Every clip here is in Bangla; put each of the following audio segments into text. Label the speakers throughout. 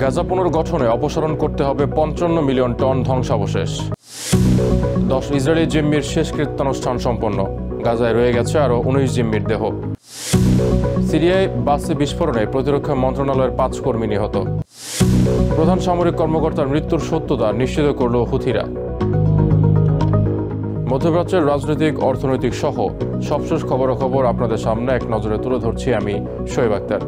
Speaker 1: গাজা পুনর্গঠনে অপসারণ করতে হবে 55 মিলিয়ন টন ধ্বংসাবশেষ। 10 ইসরায়েলি জিম্মির শেষকৃত্যানুষ্ঠান সম্পন্ন। গাজায় রয়ে গেছে আরও 19 জিম্মির দেহ। সিরিয়ায় বাসে বিস্ফোরণে প্রতিরক্ষা মন্ত্রণালয়ের 5 কর্মী নিহত। প্রধান সামরিক কর্মকর্তার মৃত্যুর সত্যতা নিশ্চিত করল হুথিরা। মধ্যপ্রাচ্যের রাজনৈতিক, অর্থনৈতিক সহ সবশেষ খবরাখবর আপনাদের সামনে এক নজরে তুলে ধরছি আমি শোয়েব আক্তার।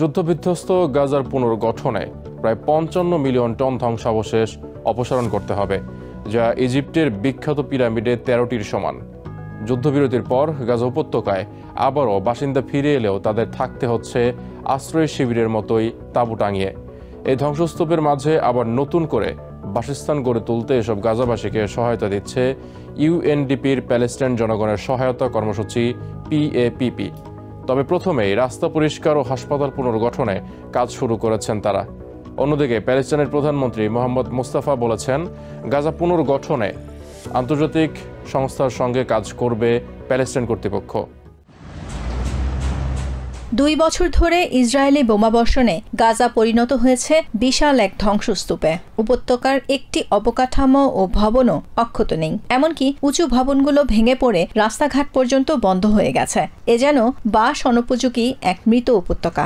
Speaker 1: যুদ্ধবিধ্বস্ত গাজার পুনর্গঠনে প্রায় 55 মিলিয়ন টন ধ্বংসাবশেষ অপসারণ করতে হবে, যা ইজিপ্টের বিখ্যাত পিরামিডে 13টির সমান। যুদ্ধবিরতির পর গাজা উপত্যকায় আবারও বাসিন্দা ফিরে এলেও তাদের থাকতে হচ্ছে আশ্রয় শিবিরের মতোই তাঁবু টাঙিয়ে। এই ধ্বংসস্তূপের মাঝে আবার নতুন করে বাসস্থান গড়ে তুলতে এসব গাজাবাসীকে সহায়তা দিচ্ছে ইউএনডিপির প্যালেস্টাইন জনগণের সহায়তা কর্মসূচি PAPP। তবে প্রথমেই রাস্তা পরিষ্কার ও হাসপাতাল পুনর্গঠনে কাজ শুরু করেছেন তারা। অন্যদিকে প্যালেস্টাইনের প্রধানমন্ত্রী মোহাম্মদ মুস্তাফা বলেছেন, গাজা পুনর্গঠনে আন্তর্জাতিক সংস্থার সঙ্গে কাজ করবে প্যালেস্টাইন কর্তৃপক্ষ।
Speaker 2: 2 বছর ধরে ইসরায়েলি বোমাবর্ষণে গাজা পরিণত হয়েছে বিশাল এক ধ্বংসস্তূপে। উপত্যকার একটি অবকাঠামো ও ভবনও অক্ষত নেই। এমনকি উঁচু ভবনগুলো ভেঙে পড়ে রাস্তাঘাট পর্যন্ত বন্ধ হয়ে গেছে। এ যেন বাস অনুপযোগী এক মৃত উপত্যকা।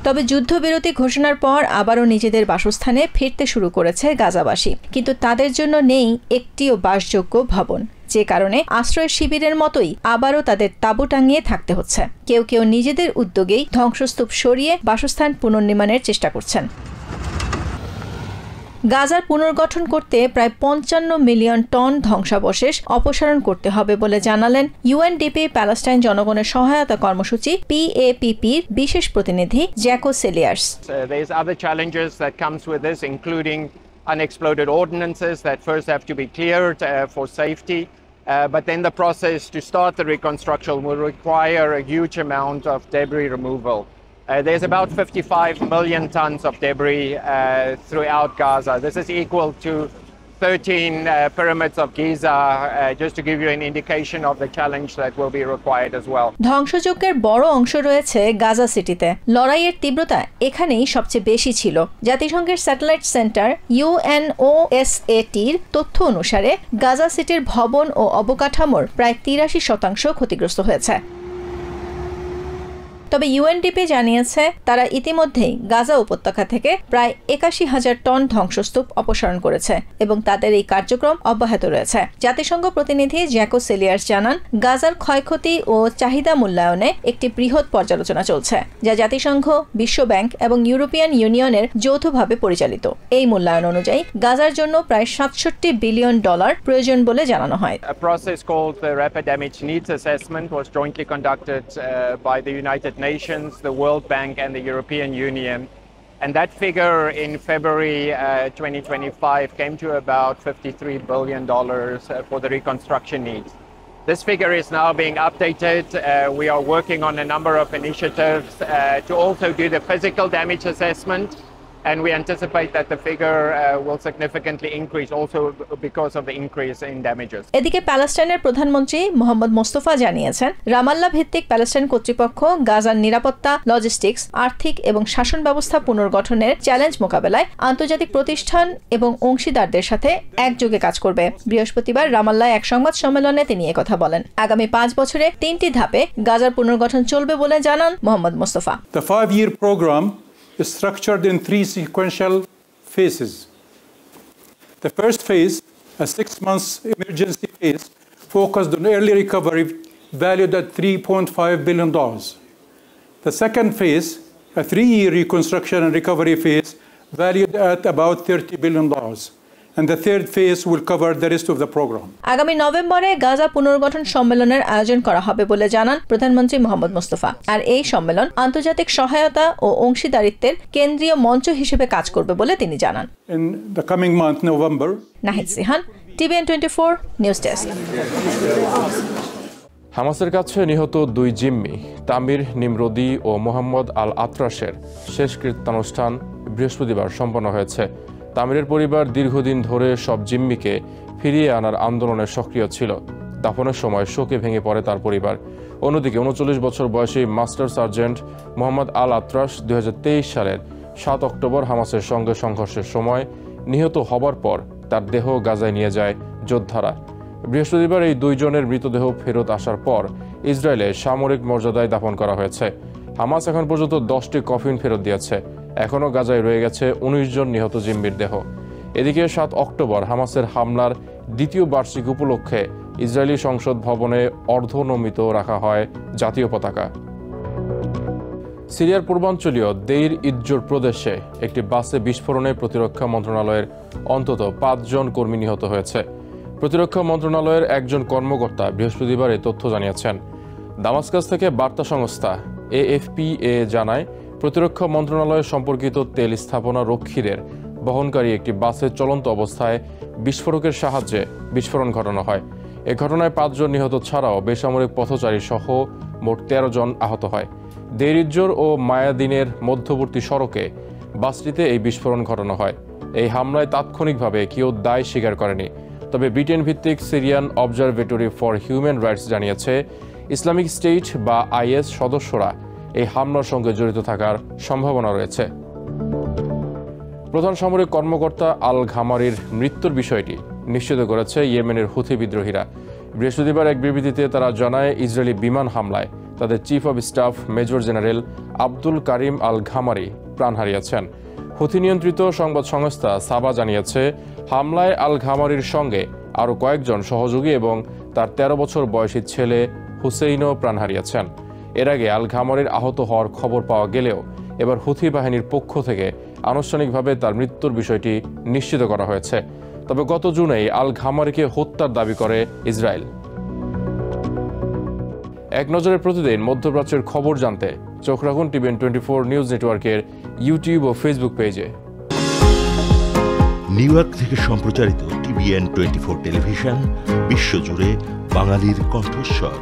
Speaker 2: তবে যুদ্ধবিরতি ঘোষণার পর আবারও নিজেদের বাসস্থানে ফিরতে শুরু করেছে গাজাবাসী, কিন্তু তাদের জন্য নেই একটিও বাসযোগ্য ভবন, যে কারণে আশ্রয় শিবিরের মতোই আবারও তাদের তাঁবু টাঙিয়ে থাকতে হচ্ছে। কেউ কেউ নিজেদের উদ্যোগেই ধ্বংসস্তূপ সরিয়ে বাসস্থান পুনর্নির্মাণের চেষ্টা করছেন। গাজার পুনর্গঠন করতে প্রায় 55 মিলিয়ন টন ধ্বংসাবশেষ অপসারণ করতে হবে বলে জানালেন ইউএনডিপি প্যালেস্টাইন জনগণের সহায়তা কর্মসূচি PAPP-র বিশেষ প্রতিনিধি Jacko সেলিয়ার্স।
Speaker 3: There's other challenges that comes with this, including unexploded ordnances that first have to be cleared for safety. But then the process to start the reconstruction will require a huge amount of debris removal. There's about 55 million tons of debris throughout Gaza. This is equal to 13 pyramids of Giza, just to give you an indication of the challenge that will be required as well.
Speaker 2: ধ্বংসযজ্ঞের বড় অংশ রয়েছে গাজা সিটিতে। লড়াইয়ের তীব্রতা এখানেই সবচেয়ে বেশি ছিল। জাতিসংঘের স্যাটেলাইট সেন্টার UNOSAT-র তথ্য অনুসারে গাজা সিটির ভবন ও অবকাঠামোর প্রায় 83% ক্ষতিগ্রস্ত হয়েছে। তবে ইউএনডিপি জানিয়েছে তারা ইতিমধ্যেই গাজা উপত্যকা থেকে প্রায় 81,000 টন ধ্বংসস্তূপ অপসারণ করেছে এবং তাদের এই কার্যক্রম অব্যাহত রয়েছে। জাতিসংঘ প্রতিনিধি জ্যাকো সেলিয়ার্স জানান, গাজার ক্ষয়ক্ষতি ও চাহিদা মূল্যায়নে একটি বৃহৎ পর্যালোচনা চলছে, যা জাতিসংঘ, বিশ্ব ব্যাংক এবং ইউরোপিয়ান ইউনিয়নের যৌথভাবে পরিচালিত। এই মূল্যায়ন অনুযায়ী গাজার জন্য প্রায় $67 বিলিয়ন প্রয়োজন বলে জানানো হয়।
Speaker 3: A process called the Rapid Damage Needs Assessment was jointly conducted by the United Nations, the World Bank and the European Union, and that figure in February 2025 came to about $53 billion for the reconstruction needs. This figure is now being updated. We are working on a number of initiatives to also do the physical damage assessment, and we anticipate that the figure will significantly increase also because of the increase in damages.
Speaker 2: এদিকে প্যালেস্টাইনের প্রধানমন্ত্রী মোহাম্মদ মুস্তাফা জানিয়েছেন, রামাল্লা ভিত্তিক প্যালেস্টাইন কর্তৃপক্ষ গাজার নিরাপত্তা, লজিস্টিক্স, আর্থিক এবং শাসন ব্যবস্থা পুনর্গঠনের চ্যালেঞ্জ মোকাবেলায় আন্তর্জাতিক প্রতিষ্ঠান এবং অংশীদারদের সাথে একযোগে কাজ করবে। বৃহস্পতিবার রামাল্লায় এক সংবাদ সম্মেলনে তিনি একথা বলেন। আগামী 5 বছরে 3টি ধাপে গাজার পুনর্গঠন চলবে বলে জানান Mohammad Mustafa.
Speaker 4: The 5-year program is structured in 3 sequential phases. The first phase, a 6-month emergency phase, focused on early recovery valued at $3.5 billion. The second phase, a 3-year reconstruction and recovery phase, valued at about $30 billion. And the third phase will cover the rest of the program.
Speaker 2: আগামী নভেম্বরে গাজা পুনর্গঠন সম্মেলনের আয়োজন করা হবে বলে জানান প্রধানমন্ত্রী মোহাম্মদ মুস্তাফা। আর এই সম্মেলন আন্তর্জাতিক সহায়তা ও অংশীদারিত্বের কেন্দ্রীয় মঞ্চ হিসেবে কাজ করবে বলে তিনি জানান।
Speaker 4: In the coming month, November.
Speaker 2: Nahid Sihan, TVN 24 news desk.
Speaker 1: হামাসের কাছে নিহত 2 জিম্মি তামির নিমরোদি ও মোহাম্মদ আল আতরাশের শেষকৃত্যানুষ্ঠান বৃহস্পতিবার সম্পন্ন হয়েছে। তামিরের পরিবার দীর্ঘদিন ধরে সব জিম্মিকে ফিরিয়ে আনার আন্দোলনে সক্রিয় ছিল। দাফনের সময় শোকে ভেঙে পড়ে তার পরিবার। অন্যদিকে 39 বছর বয়সী মাস্টার সার্জেন্ট মোহাম্মদ আল আত্রাস 2023 সালের 7 অক্টোবর হামাসের সঙ্গে সংঘর্ষের সময় নিহত হবার পর তার দেহ গাজায় নিয়ে যায় যোদ্ধারা। বৃহস্পতিবার এই দুইজনের মৃতদেহ ফেরত আসার পর ইসরায়েলে সামরিক মর্যাদায় দাফন করা হয়েছে। হামাস এখন পর্যন্ত 10টি কফিন ফেরত দিয়েছে। এখনও গাজায় রয়ে গেছে 19 জন নিহত জিম্মির দেহ। এদিকে 7 অক্টোবর হামাসের হামলার দ্বিতীয় বার্ষিকী উপলক্ষে ইসরায়েলি সংসদ ভবনে অর্ধনমিত রাখা হয় জাতীয় পতাকা। সিরিয়ার পূর্বাঞ্চলীয় দেইর ইজ্জোর প্রদেশে একটি বাসে বিস্ফোরণে প্রতিরক্ষা মন্ত্রণালয়ের অন্তত 5 জন কর্মী নিহত হয়েছে। প্রতিরক্ষা মন্ত্রণালয়ের একজন কর্মকর্তা বৃহস্পতিবার এই তথ্য জানিয়েছেন। দামাস্কাস থেকে বার্তা সংস্থা AFPA জানায়, প্রতিরক্ষা মন্ত্রণালয় সম্পর্কিত তেল স্থাপনা রক্ষীদের বহনকারী একটি বাসের চলন্ত অবস্থায় বিস্ফোরকের সাহায্যে বিস্ফোরণ ঘটানো হয়। এ ঘটনায় 5 জন নিহত ছাড়াও বেসামরিক পথচারী সহ মোট 13 জন আহত হয়। দেইর ইজ্জোর ও মায়াদিনের মধ্যবর্তী সড়কে বাসটিতে এই বিস্ফোরণ ঘটানো হয়। এই হামলায় তাৎক্ষণিকভাবে কেউ দায় স্বীকার করেনি। তবে ব্রিটেন ভিত্তিক Syrian observatory for human rights জানিয়েছে, ইসলামিক স্টেট বা IS সদস্যরা এই হামলার সঙ্গে জড়িত থাকার সম্ভাবনা রয়েছে। প্রধান সামরিক কর্মকর্তা আল ঘামারির মৃত্যুর বিষয়টি নিশ্চিত করেছে ইয়েমেনের হুথি বিদ্রোহীরা। বৃহস্পতিবার এক বিবৃতিতে তারা জানায়, ইসরায়েলি বিমান হামলায় তাদের chief of staff major general Abdul কারিম আল ঘামারি প্রাণ হারিয়েছেন। হুথি নিয়ন্ত্রিত সংবাদ সংস্থা সাবা জানিয়েছে, হামলায় আল ঘামারির সঙ্গে আরও কয়েকজন সহযোগী এবং তার 13 বছর বয়সী ছেলে হুসেইনও প্রাণ হারিয়েছেন। এর আগে আল ঘামারির আহত হওয়ার খবর পাওয়া গেলেও এবার হুথি বাহিনীর পক্ষ থেকে আনুষ্ঠানিকভাবে তার মৃত্যুর বিষয়টি নিশ্চিত করা হয়েছে। তবে গত জুনেই আল ঘামারিকে হত্যার দাবি করে ইসরায়েল। এক নজরে প্রতিদিন মধ্যপ্রাচ্যের খবর জানতে চোখ রাখুন TVN 24 নিউজ নেটওয়ার্কের ইউটিউব ও ফেসবুক পেজে।
Speaker 5: নিউ ইয়র্ক থেকে সম্প্রচারিত TVN 24 টেলিভিশন বিশ্বজুড়ে বাঙালির কণ্ঠস্বর।